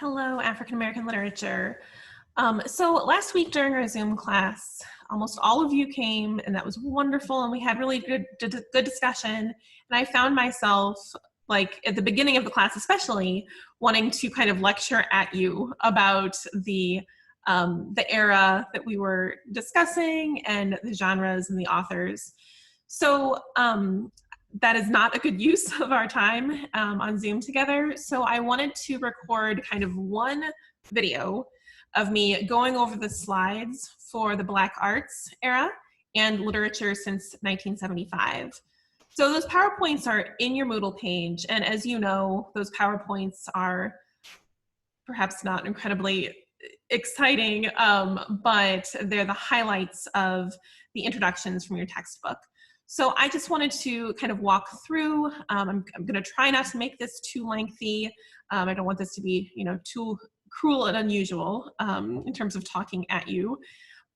Hello, African American literature. So last week during our Zoom class, almost all of you came, and that was wonderful, and we had really good discussion. And I found myself, like at the beginning of the class especially, wanting to kind of lecture at you about the era that we were discussing and the genres and the authors. So that is not a good use of our time on Zoom together. So I wanted to record kind of one video of me going over the slides for the Black Arts era and literature since 1975. So those PowerPoints are in your Moodle page. And as you know, those PowerPoints are perhaps not incredibly exciting, but they're the highlights of the introductions from your textbook. So I just wanted to kind of walk through. I'm going to try not to make this too lengthy. I don't want this to be, too cruel and unusual in terms of talking at you.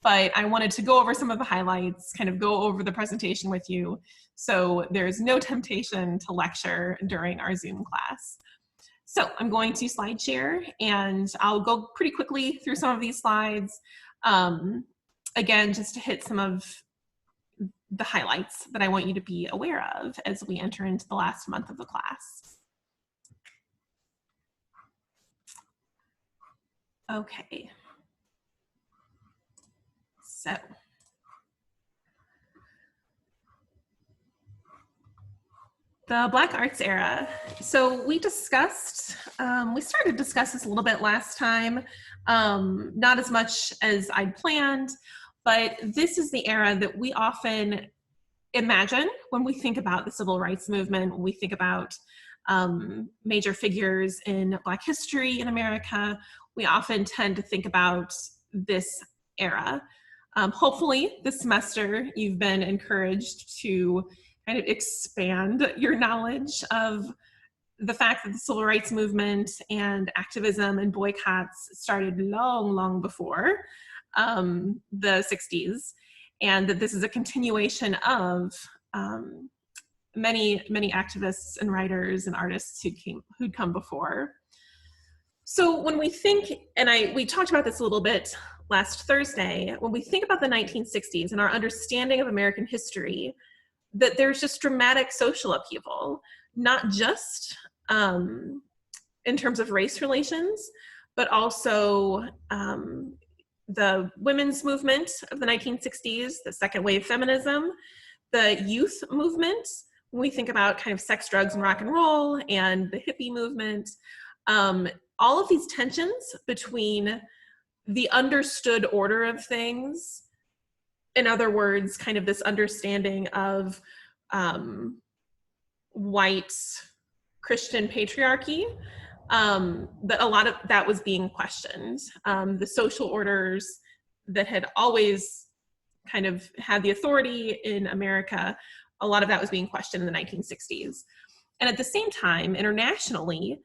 But I wanted to go over some of the highlights, kind of go over the presentation with you, so there's no temptation to lecture during our Zoom class. So I'm going to slide share, and I'll go pretty quickly through some of these slides. Again, just to hit some of the highlights that I want you to be aware of as we enter into the last month of the class. Okay. So. The Black Arts era. So we discussed, we started to discuss this a little bit last time, not as much as I'd planned, but this is the era that we often imagine when we think about the civil rights movement, when we think about major figures in Black history in America. We often tend to think about this era. Hopefully this semester you've been encouraged to kind of expand your knowledge of the fact that the civil rights movement and activism and boycotts started long, long before the 60s, and that this is a continuation of many activists and writers and artists who'd come before. So when we think, and we talked about this a little bit last Thursday, when we think about the 1960s and our understanding of American history, that there's just dramatic social upheaval, not just in terms of race relations, but also the women's movement of the 1960s, the second wave feminism, the youth movement, when we think about kind of sex, drugs, and rock and roll, and the hippie movement, all of these tensions between the understood order of things, in other words, kind of this understanding of white Christian patriarchy, that a lot of that was being questioned. The social orders that had always kind of had the authority in America, a lot of that was being questioned in the 1960s. And at the same time, internationally,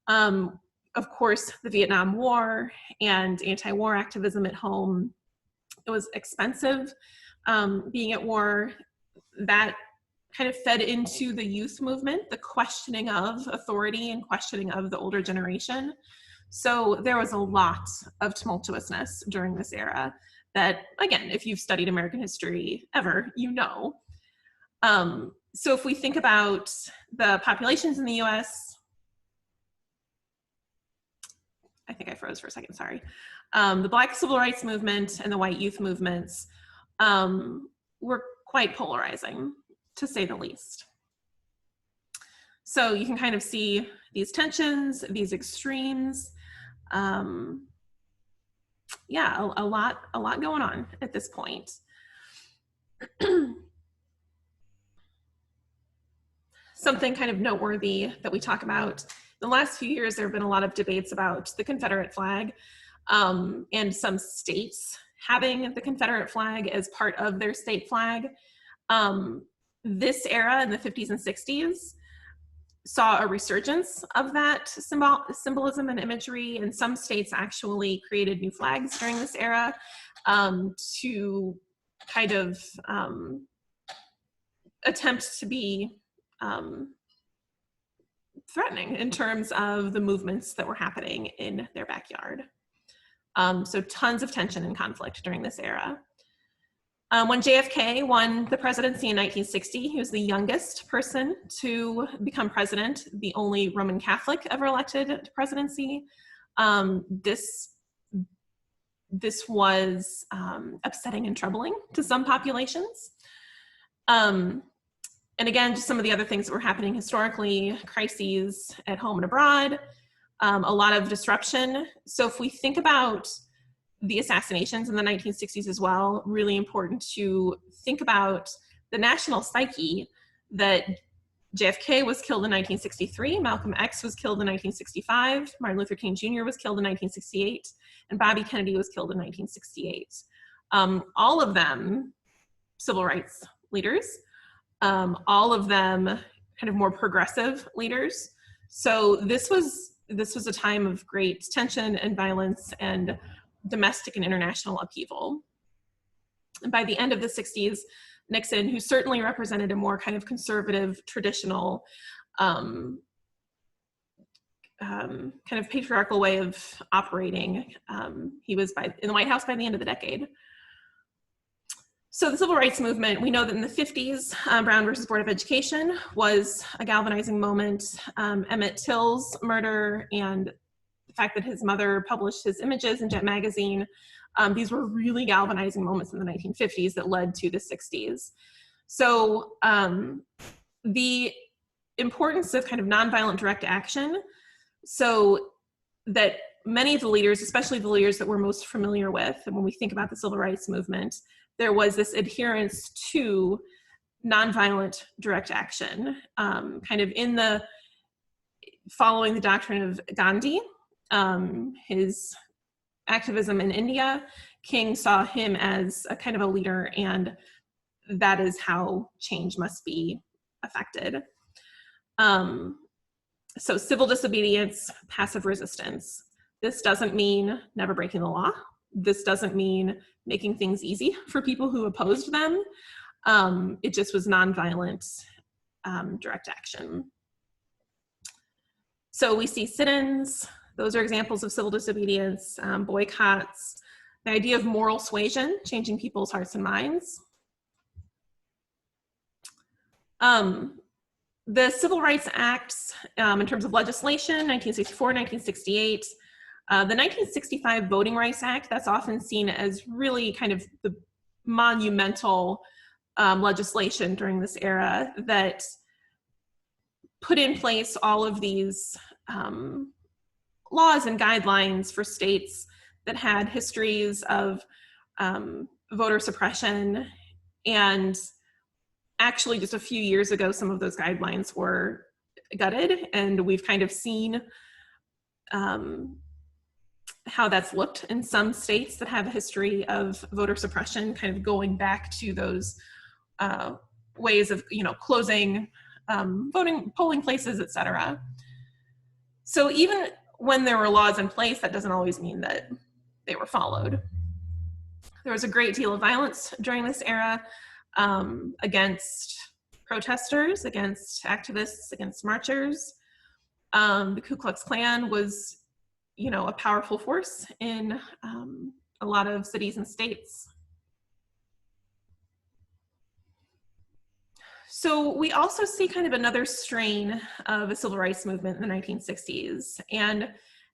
of course, the Vietnam War and anti-war activism at home, it was expensive being at war. That kind of fed into the youth movement, the questioning of authority and questioning of the older generation. So there was a lot of tumultuousness during this era that, again, if you've studied American history ever, you know. So if we think about the populations in the US, I think I froze for a second, sorry. The Black civil rights movement and the white youth movements were quite polarizing, to say the least. So you can kind of see these tensions, these extremes. Yeah, a lot going on at this point. Something kind of noteworthy that we talk about. In the last few years, there have been a lot of debates about the Confederate flag, and some states having the Confederate flag as part of their state flag. This era in the 50s and 60s saw a resurgence of that symbolism and imagery, and some states actually created new flags during this era to kind of attempt to be threatening in terms of the movements that were happening in their backyard. So tons of tension and conflict during this era. When JFK won the presidency in 1960, he was the youngest person to become president, the only Roman Catholic ever elected to presidency. This was upsetting and troubling to some populations. And again, just some of the other things that were happening historically, crises at home and abroad, a lot of disruption. So if we think about the assassinations in the 1960s as well, really important to think about the national psyche that JFK was killed in 1963, Malcolm X was killed in 1965, Martin Luther King Jr. was killed in 1968, and Bobby Kennedy was killed in 1968. All of them civil rights leaders, all of them kind of more progressive leaders. So this was a time of great tension and violence and domestic and international upheaval. And by the end of the 60s, Nixon, who certainly represented a more kind of conservative, traditional, kind of patriarchal way of operating, he was in the White House by the end of the decade. So the civil rights movement, we know that in the 50s, Brown versus Board of Education was a galvanizing moment. Emmett Till's murder and the fact that his mother published his images in Jet magazine, these were really galvanizing moments in the 1950s that led to the 60s. So the importance of kind of nonviolent direct action, so that many of the leaders, especially the leaders that we're most familiar with, and when we think about the civil rights movement, there was this adherence to nonviolent direct action, kind of in the following the doctrine of Gandhi, his activism in India. King saw him as a kind of a leader, and that is how change must be affected. So civil disobedience, passive resistance. This doesn't mean never breaking the law. This doesn't mean making things easy for people who opposed them. It just was nonviolent direct action. So we see sit-ins. Those are examples of civil disobedience, boycotts, the idea of moral suasion, changing people's hearts and minds. The Civil Rights Acts, in terms of legislation, 1964, 1968, the 1965 Voting Rights Act, that's often seen as really kind of the monumental legislation during this era that put in place all of these laws and guidelines for states that had histories of voter suppression. And actually just a few years ago, some of those guidelines were gutted, and we've kind of seen how that's looked in some states that have a history of voter suppression, kind of going back to those ways of, closing polling places, et cetera. So even when there were laws in place, that doesn't always mean that they were followed. There was a great deal of violence during this era against protesters, against activists, against marchers. The Ku Klux Klan was, a powerful force in a lot of cities and states. So we also see kind of another strain of a civil rights movement in the 1960s. And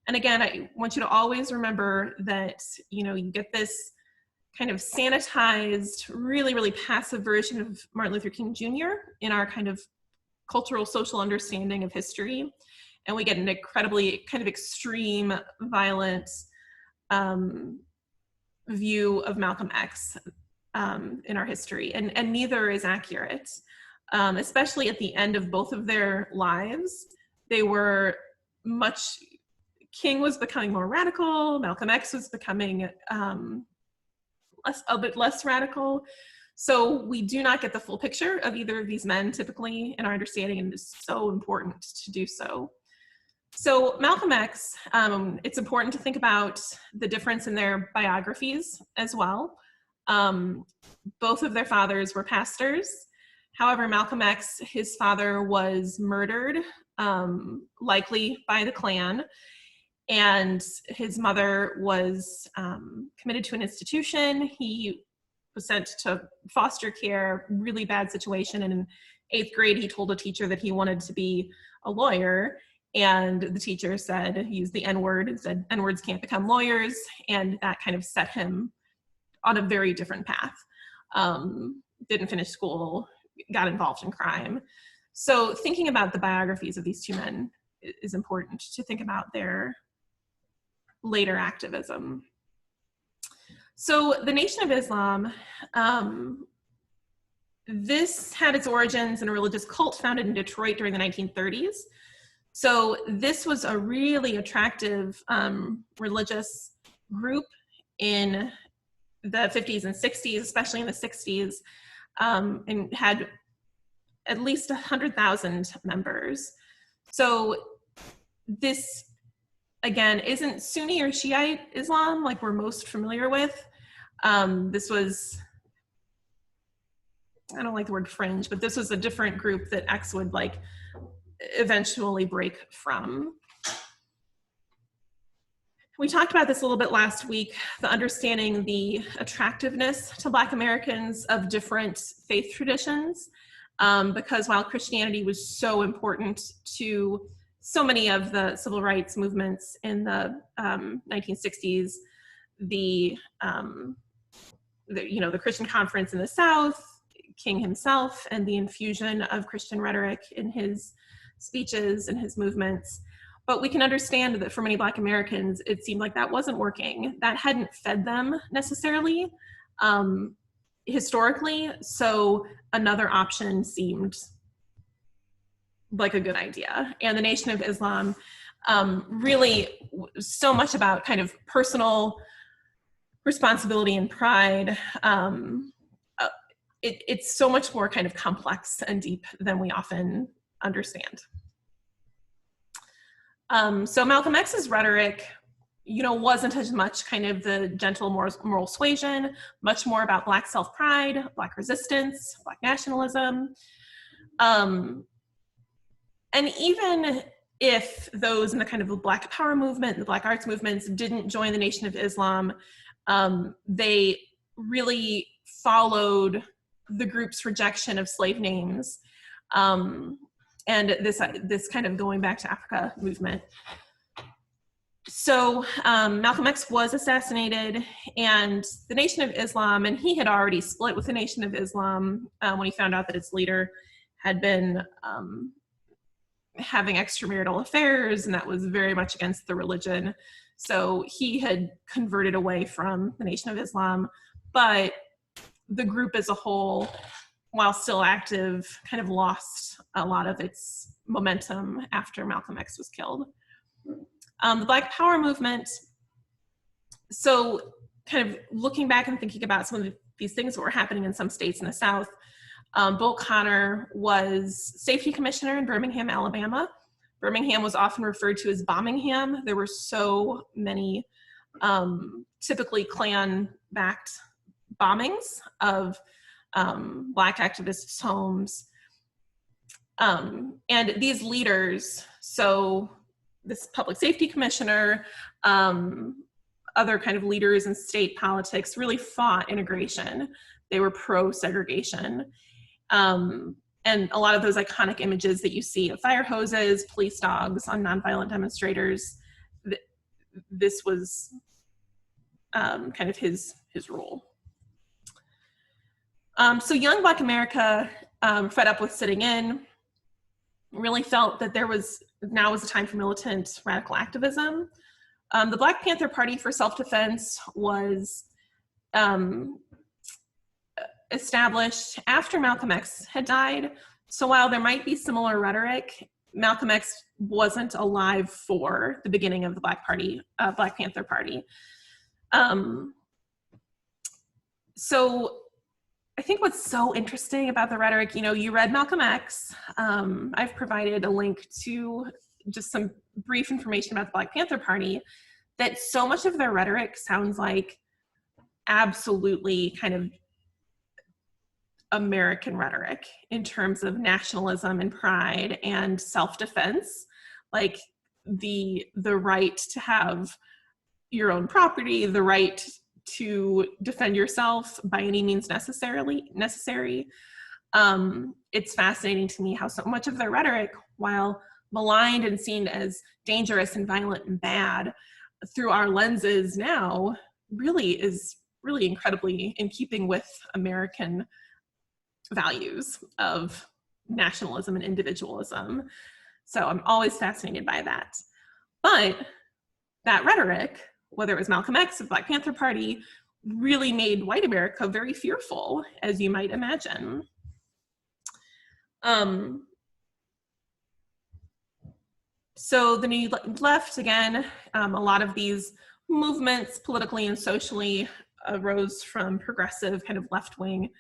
again, I want you to always remember that, you get this kind of sanitized, really, really passive version of Martin Luther King Jr. in our kind of cultural, social understanding of history. And we get an incredibly kind of extreme, violent view of Malcolm X in our history. And neither is accurate. Especially at the end of both of their lives, they were King was becoming more radical, Malcolm X was becoming a bit less radical. So we do not get the full picture of either of these men typically in our understanding, and it's so important to do so. So Malcolm X, it's important to think about the difference in their biographies as well. Both of their fathers were pastors. However, Malcolm X, his father was murdered, likely by the Klan, and his mother was committed to an institution. He was sent to foster care, really bad situation. And in 8th grade, he told a teacher that he wanted to be a lawyer. And the teacher said, used the N-word and said, N-words can't become lawyers. And that kind of set him on a very different path. Didn't finish school, got involved in crime. So thinking about the biographies of these two men is important to think about their later activism. So the Nation of Islam, this had its origins in a religious cult founded in Detroit during the 1930s. So this was a really attractive religious group in the 50s and 60s, especially in the 60s, and had at least 100,000 members. So this, again, isn't Sunni or Shiite Islam like we're most familiar with. This was, I don't like the word fringe, but this was a different group that X would like eventually break from. We talked about this a little bit last week, the understanding the attractiveness to Black Americans of different faith traditions, because while Christianity was so important to so many of the civil rights movements in the 1960s, the Christian Conference in the South, King himself, and the infusion of Christian rhetoric in his speeches and his movements. But we can understand that for many Black Americans, it seemed like that wasn't working. That hadn't fed them necessarily historically. So another option seemed like a good idea. And the Nation of Islam really so much about kind of personal responsibility and pride. It's so much more kind of complex and deep than we often understand. So Malcolm X's rhetoric, wasn't as much kind of the gentle moral suasion, much more about Black self-pride, Black resistance, Black nationalism. And even if those in the kind of the Black Power movement, the Black arts movements didn't join the Nation of Islam, they really followed the group's rejection of slave names. And this kind of going back to Africa movement. So Malcolm X was assassinated, and the Nation of Islam, and he had already split with the Nation of Islam when he found out that its leader had been having extramarital affairs, and that was very much against the religion. So he had converted away from the Nation of Islam, but the group as a whole, while still active, kind of lost a lot of its momentum after Malcolm X was killed. The Black Power movement, so kind of looking back and thinking about some of these things that were happening in some states in the South, Bull Connor was safety commissioner in Birmingham, Alabama. Birmingham was often referred to as Bombingham. There were so many typically Klan-backed bombings of Black activists' homes. And these leaders, so this public safety commissioner, other kind of leaders in state politics really fought integration. They were pro-segregation. And a lot of those iconic images that you see of fire hoses, police dogs on nonviolent demonstrators, this was kind of his role. So young Black America, fed up with sitting in, really felt that now was a time for militant radical activism. The Black Panther Party for Self-Defense was established after Malcolm X had died. So while there might be similar rhetoric, Malcolm X wasn't alive for the beginning of the Black Panther Party. So I think what's so interesting about the rhetoric, you read Malcolm X. I've provided a link to just some brief information about the Black Panther Party, that so much of their rhetoric sounds like absolutely kind of American rhetoric in terms of nationalism and pride and self-defense, like the right to have your own property, the right to defend yourself by any means necessary. It's fascinating to me how so much of their rhetoric, while maligned and seen as dangerous and violent and bad through our lenses now, really is really incredibly in keeping with American values of nationalism and individualism. So I'm always fascinated by that. But that rhetoric, whether it was Malcolm X or the Black Panther Party, really made white America very fearful, as you might imagine. So the New Left, again, a lot of these movements politically and socially arose from progressive kind of left-wing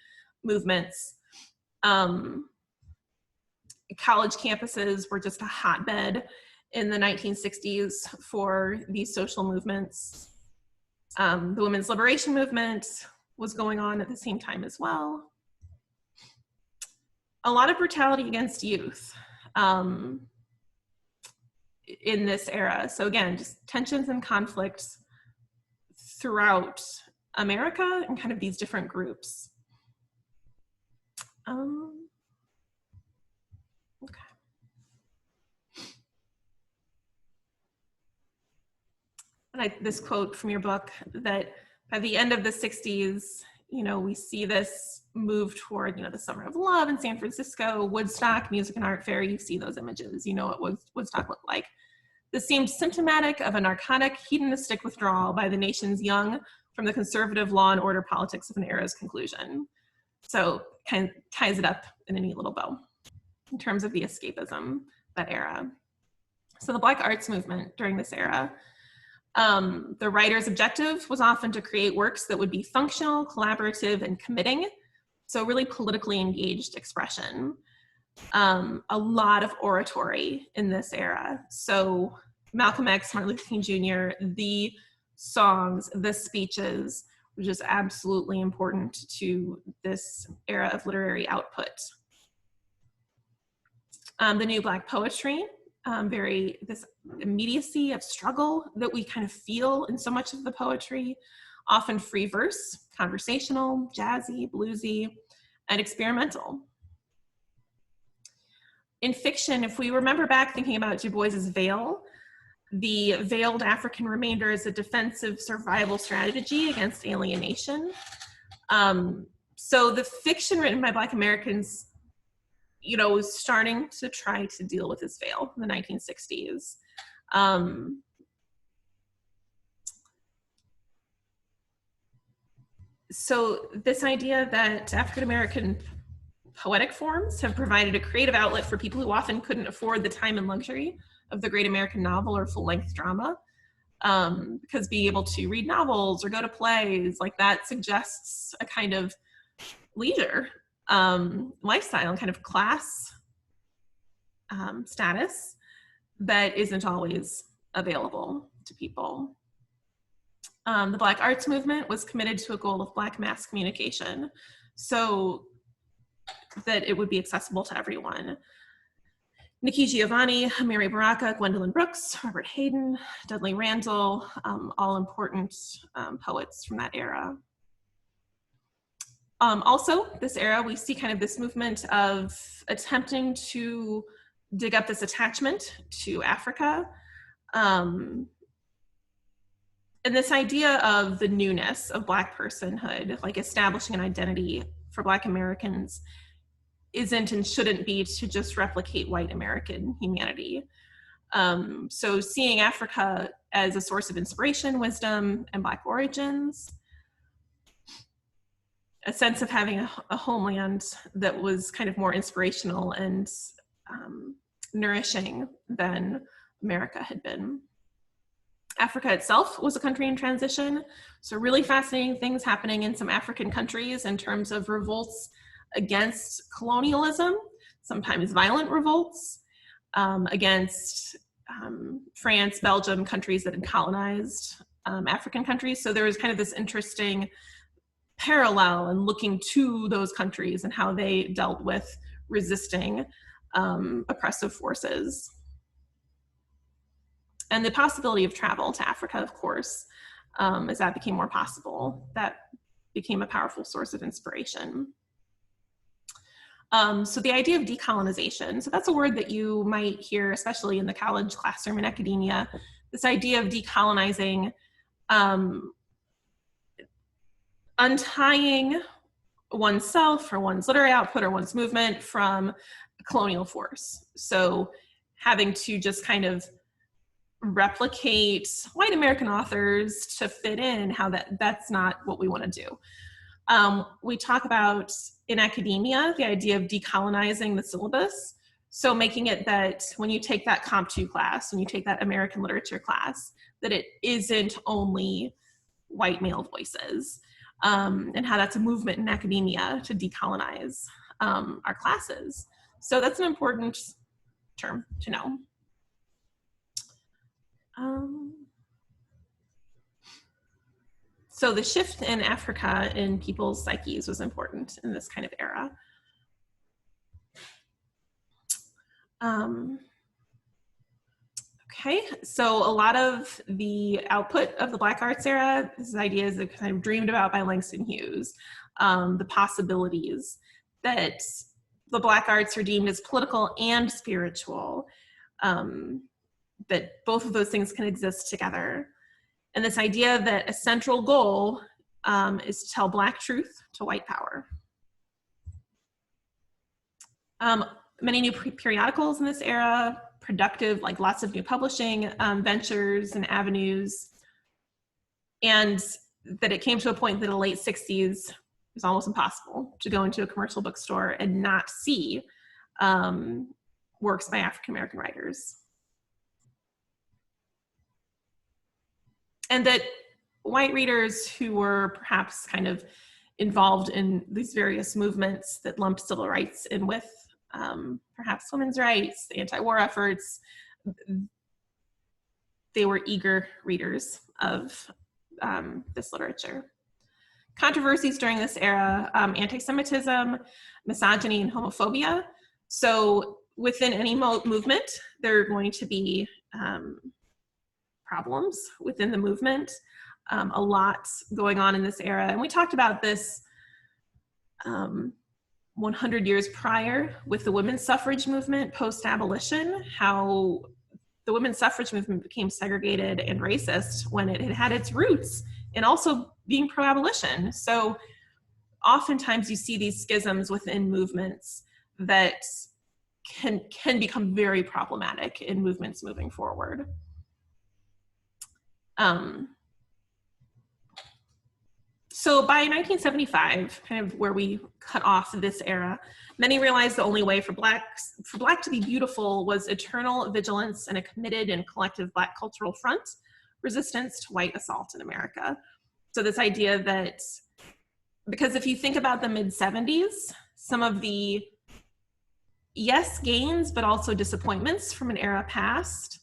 movements. College campuses were just a hotbed in the 1960s for these social movements. The women's liberation movement was going on at the same time as well. A lot of brutality against youth in this era. So again, just tensions and conflicts throughout America and kind of these different groups. Okay. And this quote from your book, that by the end of the 60s, you know, we see this move toward, you know, the Summer of Love in San Francisco, Woodstock, Music and Art Fair. You see those images, you know what Woodstock looked like. This seemed symptomatic of a narcotic, hedonistic withdrawal by the nation's young from the conservative law and order politics of an era's conclusion. So kind of ties it up in a neat little bow in terms of the escapism, that era. So the Black arts movement during this era, the writer's objective was often to create works that would be functional, collaborative, and committing. So really politically engaged expression. A lot of oratory in this era. So Malcolm X, Martin Luther King Jr., the songs, the speeches, which is absolutely important to this era of literary output. The new Black poetry, this immediacy of struggle that we kind of feel in so much of the poetry, often free verse, conversational, jazzy, bluesy, and experimental. In fiction, if we remember back thinking about Du Bois's Veil, the veiled African remainder is a defensive survival strategy against alienation. So the fiction written by Black Americans, you know, was starting to try to deal with this veil in the 1960s. So this idea that African-American poetic forms have provided a creative outlet for people who often couldn't afford the time and luxury of the great American novel or full-length drama, because being able to read novels or go to plays, like that suggests a kind of leisure lifestyle and kind of class status that isn't always available to people. The Black arts movement was committed to a goal of Black mass communication, so that it would be accessible to everyone. Nikki Giovanni, Mary Baraka, Gwendolyn Brooks, Robert Hayden, Dudley Randall, all important poets from that era. Also, this era, we see kind of this movement of attempting to dig up this attachment to Africa. And this idea of the newness of Black personhood, like establishing an identity for Black Americans, isn't and shouldn't be to just replicate white American humanity. So seeing Africa as a source of inspiration, wisdom, and Black origins, a sense of having a homeland that was kind of more inspirational and nourishing than America had been. Africa itself was a country in transition, so really fascinating things happening in some African countries in terms of revolts against colonialism, sometimes violent revolts, against France, Belgium, countries that had colonized African countries. So there was kind of this interesting parallel and looking to those countries and how they dealt with resisting oppressive forces. And the possibility of travel to Africa, of course, as that became more possible, that became a powerful source of inspiration. So the idea of decolonization, so that's a word that you might hear, especially in the college classroom and academia, this idea of decolonizing, untying oneself or one's literary output or one's movement from a colonial force. So having to just kind of replicate white American authors to fit in, how that's not what we want to do. We talk about in academia the idea of decolonizing the syllabus. So making it that when you take that Comp 2 class, when you take that American literature class, that it isn't only white male voices, and how that's a movement in academia to decolonize our classes. So that's an important term to know. So the shift in Africa in people's psyches was important in this kind of era. Okay, so a lot of the output of the Black Arts era, this idea is kind of dreamed about by Langston Hughes, the possibilities that the Black Arts are deemed as political and spiritual, that both of those things can exist together. And this idea that a central goal is to tell Black truth to white power. Many new periodicals in this era, productive, like lots of new publishing ventures and avenues, and that it came to a point that in the late 60s, it was almost impossible to go into a commercial bookstore and not see works by African-American writers. And that white readers who were perhaps kind of involved in these various movements that lumped civil rights in with perhaps women's rights, the anti-war efforts, they were eager readers of this literature. Controversies during this era, anti-Semitism, misogyny, and homophobia. So within any movement, there are going to be problems within the movement, a lot going on in this era. And we talked about this 100 years prior with the women's suffrage movement post-abolition, how the women's suffrage movement became segregated and racist when it had its roots in also being pro-abolition. So oftentimes you see these schisms within movements that can become very problematic in movements moving forward. So by 1975, kind of where we cut off this era, many realized the only way for Black to be beautiful was eternal vigilance and a committed and collective Black cultural front, resistance to white assault in America. So this idea that, because if you think about the mid-70s, some of the, yes, gains, but also disappointments from an era past,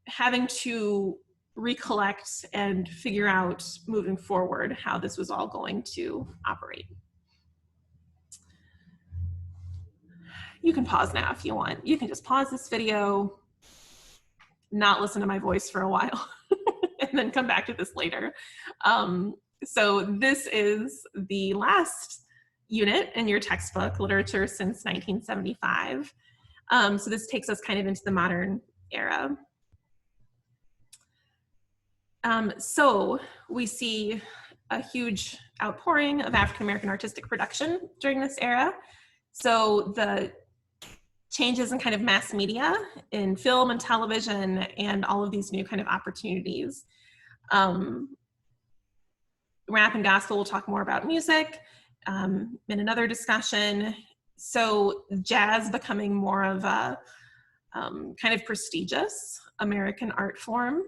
having to recollect and figure out moving forward how this was all going to operate. You can pause now if you want. You can just pause this video, not listen to my voice for a while, and then come back to this later. So this is the last unit in your textbook, Literature Since 1975. So this takes us kind of into the modern era. So we see a huge outpouring of African-American artistic production during this era. So the changes in kind of mass media in film and television and all of these new kind of opportunities. Rap and gospel, we'll talk more about music in another discussion. So jazz becoming more of a kind of prestigious American art form.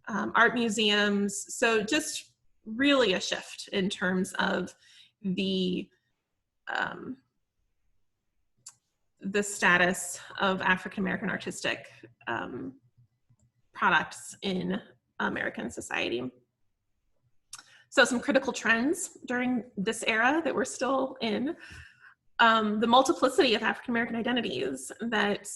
Art museums, so just really a shift in terms of the status of African-American artistic products in American society. So some critical trends during this era that we're still in, the multiplicity of African American identities, that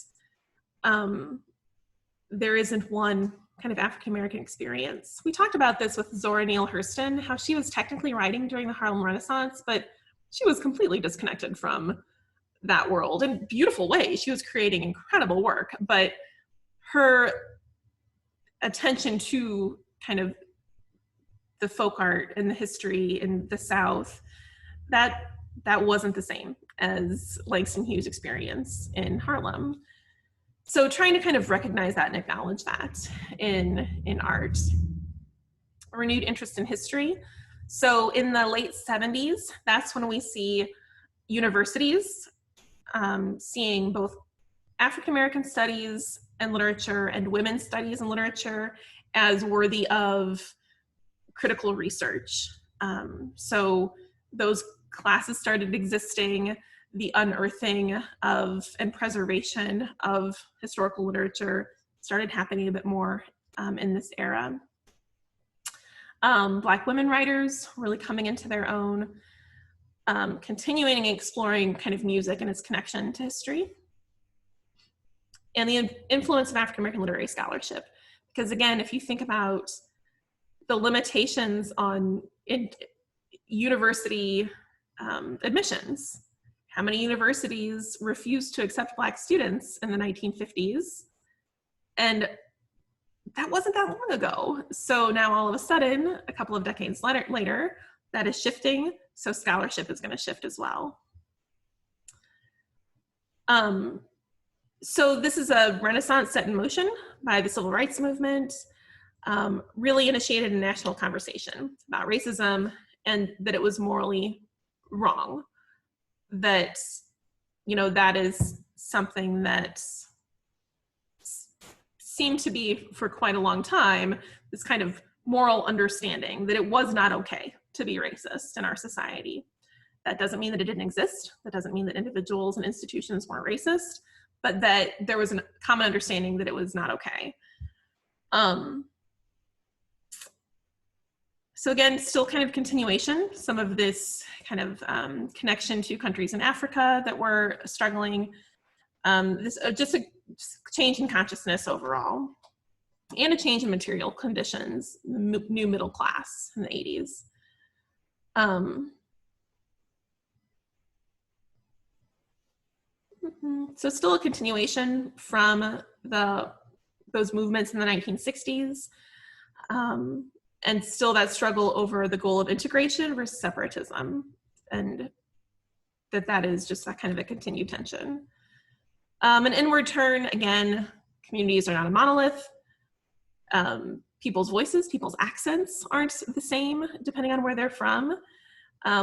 there isn't one kind of African American experience. We talked about this with Zora Neale Hurston, how she was technically writing during the Harlem Renaissance, but she was completely disconnected from that world in beautiful ways. She was creating incredible work, but her attention to kind of the folk art and the history in the South, that wasn't the same as Langston Hughes' experience in Harlem. So trying to kind of recognize that and acknowledge that in art. A renewed interest in history. So in the late 70s, that's when we see universities seeing both African American studies and literature and women's studies and literature as worthy of critical research. So those classes started existing. The unearthing of and preservation of historical literature started happening a bit more in this era. Black women writers really coming into their own, continuing and exploring kind of music and its connection to history. And the influence of African American literary scholarship. Because again, if you think about the limitations on university admissions, how many universities refused to accept Black students in the 1950s? And that wasn't that long ago. So now all of a sudden, a couple of decades later, that is shifting, so scholarship is going to shift as well. So this is a renaissance set in motion by the civil rights movement, really initiated a national conversation about racism and that it was morally wrong. That, you know, that is something that seemed to be for quite a long time, this kind of moral understanding that it was not okay to be racist in our society. That doesn't mean that it didn't exist. That doesn't mean that individuals and institutions weren't racist, but that there was a common understanding that it was not okay. So again, still kind of continuation, some of this kind of connection to countries in Africa that were struggling, just a change in consciousness overall, and a change in material conditions, the new middle class in the 80s. So still a continuation from those movements in the 1960s, and still that struggle over the goal of integration versus separatism, and that is just that kind of a continued tension. An inward turn, again, communities are not a monolith. People's voices, people's accents aren't the same depending on where they're from.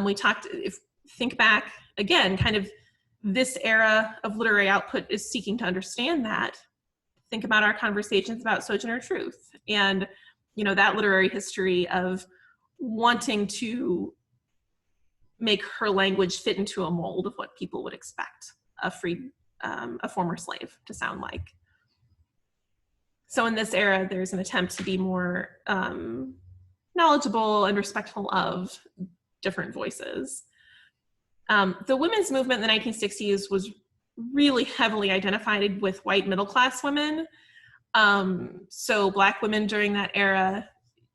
We talked, think back, again, kind of this era of literary output is seeking to understand that. Think about our conversations about Sojourner Truth and, you know, that literary history of wanting to make her language fit into a mold of what people would expect a former slave to sound like. So in this era, there's an attempt to be more knowledgeable and respectful of different voices. The women's movement in the 1960s was really heavily identified with white middle-class women. So Black women during that era,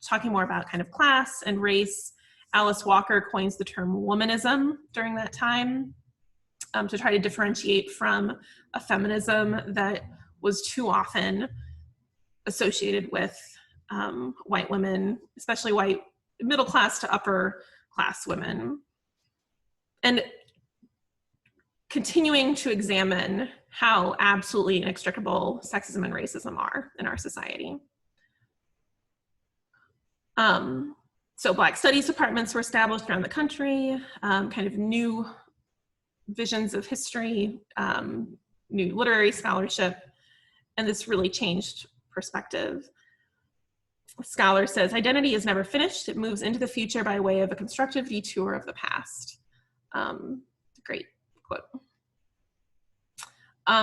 talking more about kind of class and race. Alice Walker coins the term womanism during that time to try to differentiate from a feminism that was too often associated with white women, especially white middle-class to upper-class women. And continuing to examine how absolutely inextricable sexism and racism are in our society. So Black studies departments were established around the country, kind of new visions of history, new literary scholarship, and this really changed perspective. A scholar says, identity is never finished. It moves into the future by way of a constructive detour of the past. Great quote.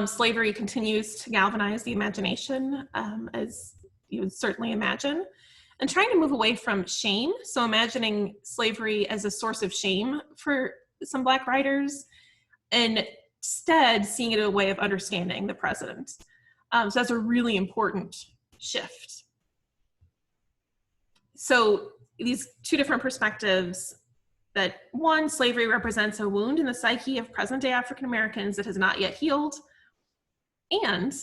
Slavery continues to galvanize the imagination, as you would certainly imagine. and trying to move away from shame. So imagining slavery as a source of shame for some Black writers, and instead seeing it as a way of understanding the present. So that's a really important shift. So these two different perspectives, that one, slavery represents a wound in the psyche of present-day African Americans that has not yet healed, and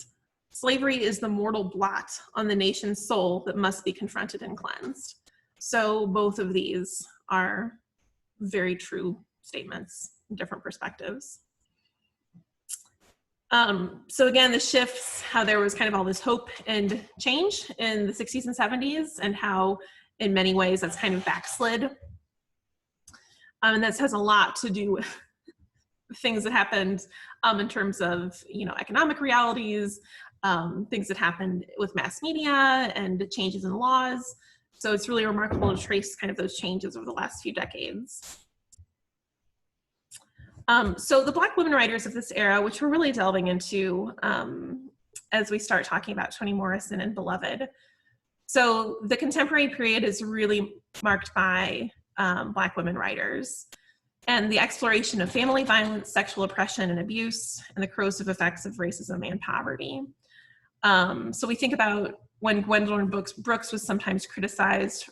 slavery is the mortal blot on the nation's soul that must be confronted and cleansed. So both of these are very true statements, different perspectives. So again, the shifts, how there was kind of all this hope and change in the 60s and 70s, and how in many ways that's kind of backslid. And this has a lot to do with things that happened in terms of, economic realities, things that happened with mass media and changes in laws. So it's really remarkable to trace kind of those changes over the last few decades. So the Black women writers of this era, which we're really delving into as we start talking about Toni Morrison and Beloved. So the contemporary period is really marked by Black women writers and the exploration of family violence, sexual oppression and abuse, and the corrosive effects of racism and poverty. So we think about when Gwendolyn Brooks was sometimes criticized,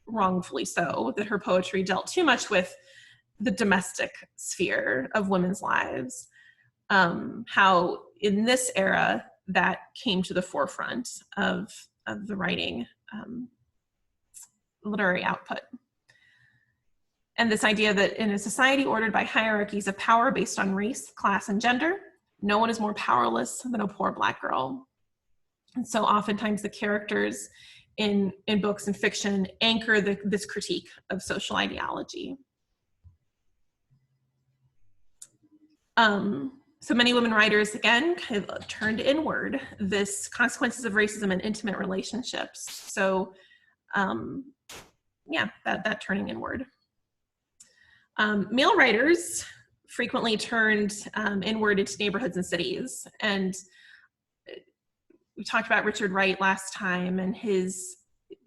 wrongfully so, that her poetry dealt too much with the domestic sphere of women's lives, how in this era that came to the forefront of the writing literary output. And this idea that in a society ordered by hierarchies of power based on race, class, and gender, no one is more powerless than a poor Black girl. And so oftentimes the characters in books and fiction anchor this critique of social ideology. So many women writers, again, kind of turned inward, this consequences of racism in intimate relationships. So that turning inward. Male writers frequently turned inward into neighborhoods and cities. And we talked about Richard Wright last time and his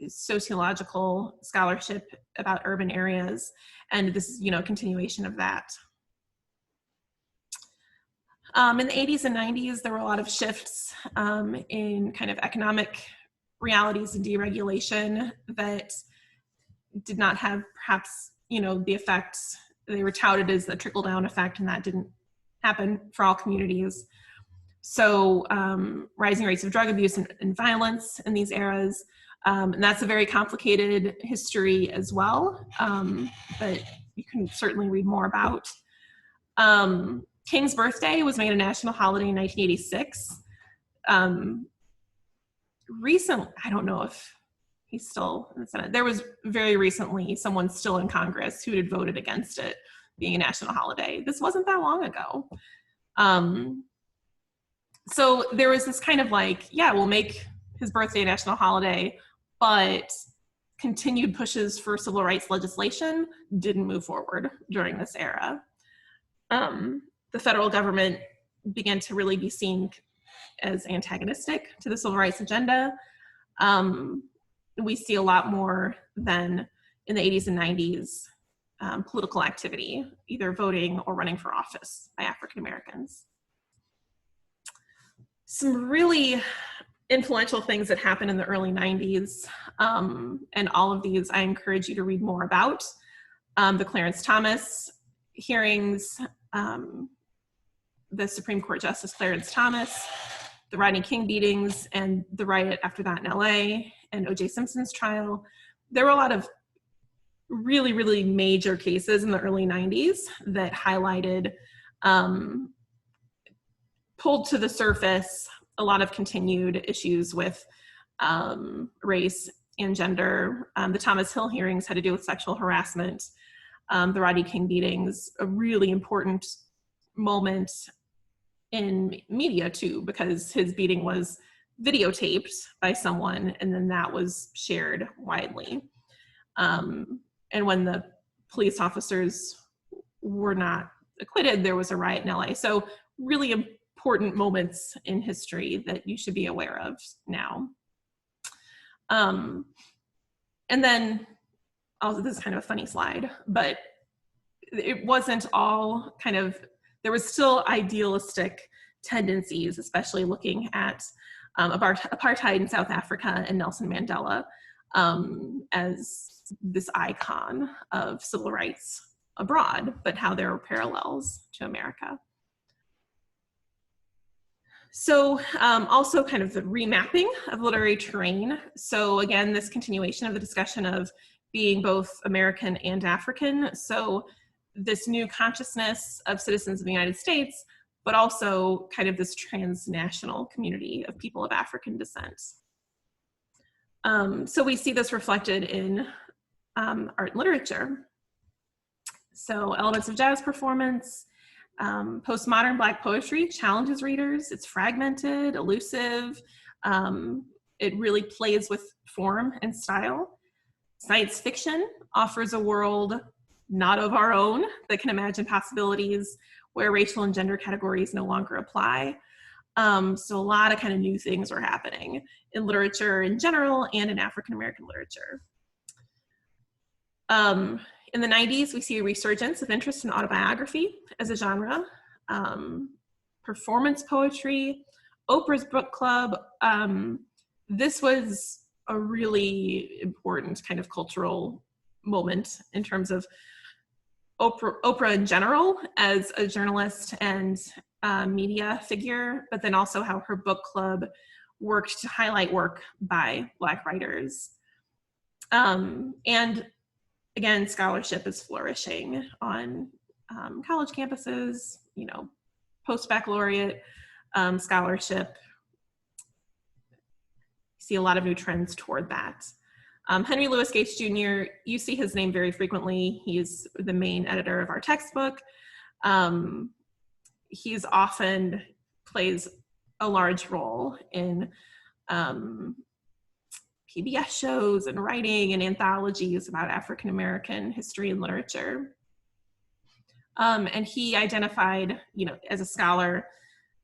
sociological scholarship about urban areas. And this is, a continuation of that. In the 80s and 90s, there were a lot of shifts in kind of economic realities and deregulation that did not have perhaps, the effects. They were touted as the trickle-down effect, and that didn't happen for all communities. So rising rates of drug abuse and violence in these eras, and that's a very complicated history as well, but you can certainly read more about. King's birthday was made a national holiday in 1986. Recently, I don't know if he's still in the Senate. There was very recently someone still in Congress who had voted against it being a national holiday. This wasn't that long ago. So there was this kind of we'll make his birthday a national holiday, but continued pushes for civil rights legislation didn't move forward during this era. The federal government began to really be seen as antagonistic to the civil rights agenda. We see a lot more than in the 80s and 90s political activity, either voting or running for office by African Americans. Some really influential things that happened in the early 90s, and all of these I encourage you to read more about. The Clarence Thomas hearings, the Supreme Court Justice Clarence Thomas, the Rodney King beatings, and the riot after that in LA, and O.J. Simpson's trial. There were a lot of really, really major cases in the early 90s that highlighted, pulled to the surface a lot of continued issues with race and gender. The Thomas Hill hearings had to do with sexual harassment. The Rodney King beatings, a really important moment in media too, because his beating was videotaped by someone and then that was shared widely. And when the police officers were not acquitted, there was a riot in LA. So really important moments in history that you should be aware of now. And then, also, this is kind of a funny slide, but it wasn't all kind of, there was still idealistic tendencies, especially looking at apartheid in South Africa and Nelson Mandela as this icon of civil rights abroad, but how there were parallels to America. So also kind of the remapping of literary terrain. So again, this continuation of the discussion of being both American and African. So this new consciousness of citizens of the United States, but also kind of this transnational community of people of African descent. So we see this reflected in art and literature. So elements of jazz performance, postmodern Black poetry challenges readers. It's fragmented, elusive. It really plays with form and style. Science fiction offers a world not of our own that can imagine possibilities where racial and gender categories no longer apply. So a lot of kind of new things were happening in literature in general and in African American literature. In the 90s, we see a resurgence of interest in autobiography as a genre, performance poetry, Oprah's book club. This was a really important kind of cultural moment in terms of Oprah in general as a journalist and media figure, but then also how her book club worked to highlight work by Black writers. And again, scholarship is flourishing on college campuses, you know, post-baccalaureate scholarship. See a lot of new trends toward that. Henry Louis Gates Jr., you see his name very frequently. He's the main editor of our textbook. He's often plays a large role in PBS shows and writing and anthologies about African American history and literature. And he identified, you know, as a scholar,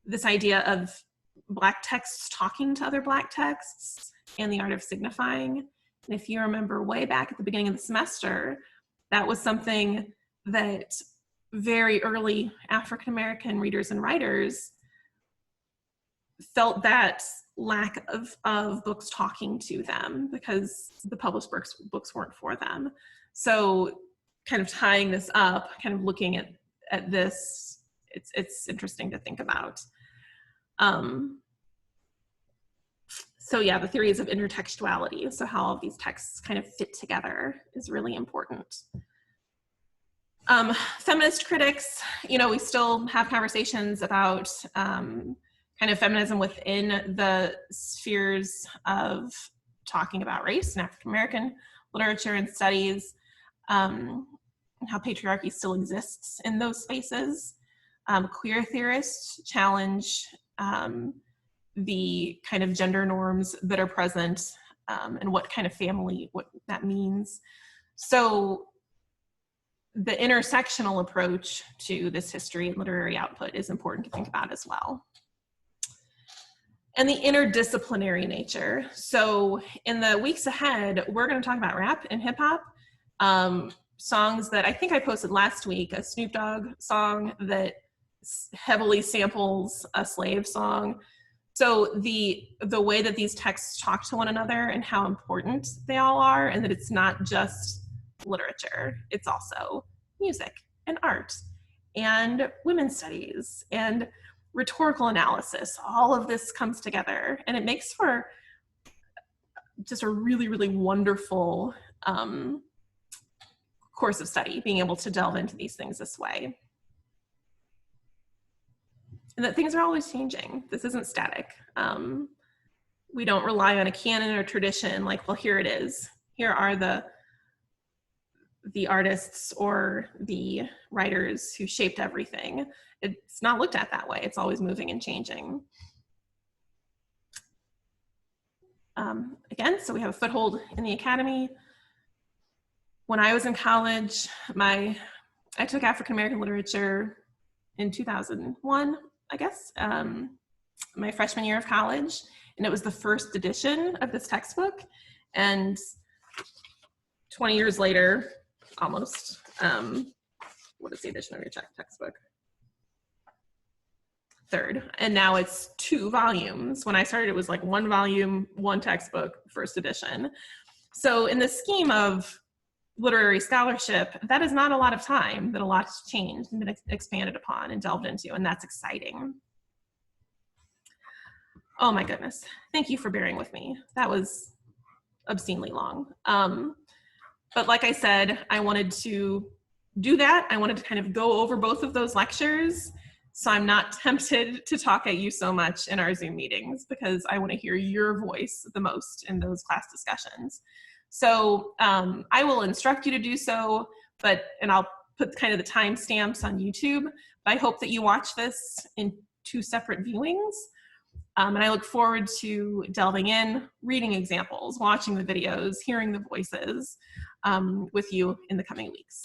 this idea of Black texts talking to other Black texts and the art of signifying. And if you remember way back at the beginning of the semester, that was something that very early African American readers and writers felt that lack of books talking to them because the published books weren't for them. So kind of tying this up, kind of looking at this, it's interesting to think about. So yeah, the theories of intertextuality, so how all of these texts kind of fit together is really important. Feminist critics, you know, we still have conversations about kind of feminism within the spheres of talking about race and African American literature and studies, how patriarchy still exists in those spaces. Queer theorists challenge the kind of gender norms that are present and what kind of family, what that means. So the intersectional approach to this history and literary output is important to think about as well. And the interdisciplinary nature. So in the weeks ahead, we're going to talk about rap and hip hop, songs that I think I posted last week, a Snoop Dogg song that heavily samples a slave song. So the way that these texts talk to one another and how important they all are, and that it's not just literature, it's also music and art and women's studies and rhetorical analysis. All of this comes together and it makes for just a really, really wonderful course of study, being able to delve into these things this way. And that things are always changing. This isn't static. We don't rely on a canon or tradition like, well, here it is. Here are the artists or the writers who shaped everything. It's not looked at that way. It's always moving and changing. Again, so we have a foothold in the academy. When I was in college, I took African American literature in 2001, I guess, my freshman year of college, and it was the first edition of this textbook. And 20 years later, almost, what is the edition of your textbook? Third, and now it's 2 volumes. When I started, it was like 1 volume, 1 textbook, first edition. So in the scheme of literary scholarship, that is not a lot of time, that a lot's changed and been expanded upon and delved into, and that's exciting. Oh my goodness, thank you for bearing with me. That was obscenely long. But like I said, I wanted to do that. I wanted to kind of go over both of those lectures, so I'm not tempted to talk at you so much in our Zoom meetings, because I want to hear your voice the most in those class discussions. So I will instruct you to do so, and I'll put kind of the timestamps on YouTube. But I hope that you watch this in 2 separate viewings. And I look forward to delving in, reading examples, watching the videos, hearing the voices with you in the coming weeks.